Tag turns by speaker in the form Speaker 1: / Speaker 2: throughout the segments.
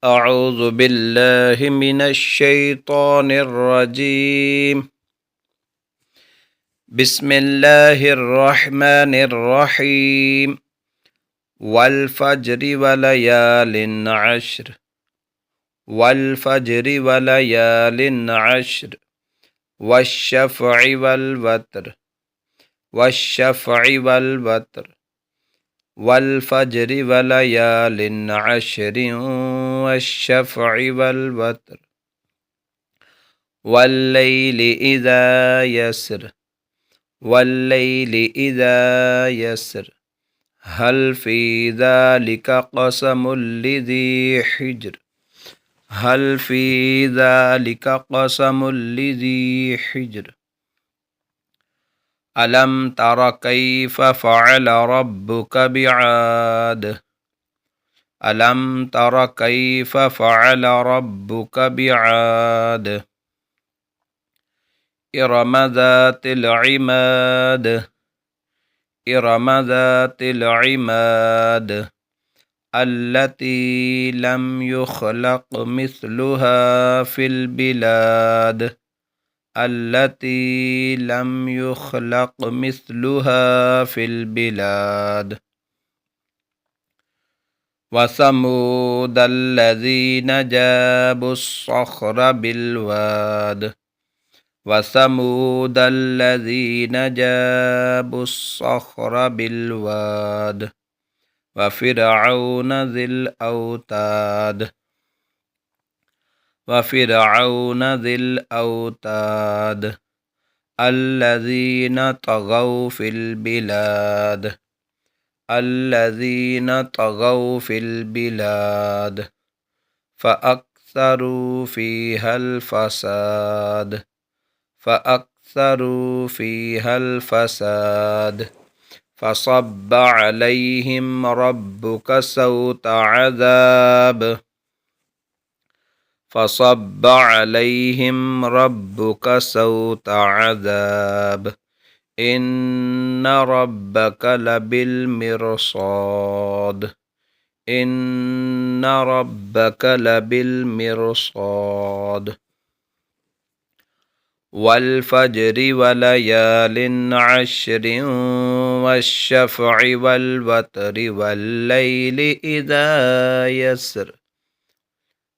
Speaker 1: أعوذ بالله من الشيطان الرجيم بسم الله الرحمن الرحيم والفجر وليال عشر والفجر وليال عشر والشفع والوتر والشفع والوتر والفجر وليال عشر والشفع والوتر والليل إذا يسر والليل إذا يسر هل في ذلك قسم لذي حجر هل في ذلك قسم لذي حجر ألم تر كيف فعل ربك بعاد ألم تر كيف فعل ربك بعاد إرم ذات العماد إرم ذات العماد التي لم يخلق مثلها في البلاد التي لم يخلق مثلها في البلاد وثمود الذين جابوا الصخر بالواد وثمود الذين جابوا الصخر بالواد وفرعون ذي الأوتاد وفرعون ذي الأوتاد الذين طغوا في البلاد الذين طغوا في البلاد فأكثروا فيها الفساد فأكثروا فيها الفساد فصب عليهم ربك سوط عذاب فصب عليهم ربك سوط عذاب إن ربك لبالمرصاد إن ربك لبالمرصاد والفجر وليال عشر والشفع والوتر والليل إذا يسر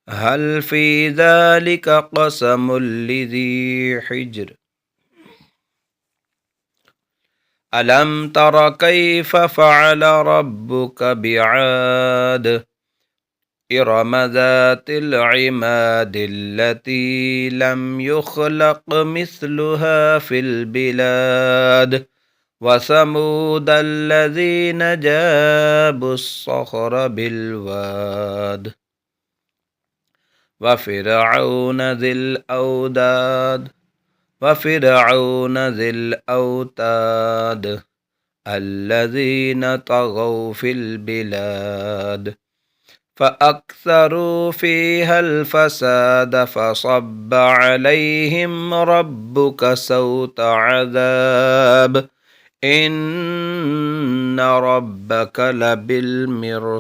Speaker 1: هل في ذلك قسم لذي حجر ألم تر كيف فعل ربك بعاد إرم ذات العماد التي لم يخلق مثلها في البلاد وثمود الذين جابوا الصخر بالواد وفرعون ذي الأوتاد وفرعون ذي الأوتاد الذين طغوا في البلاد فأكثروا فيها الفساد فصب عليهم ربك سوط عذاب إن ربك لبالمرصاد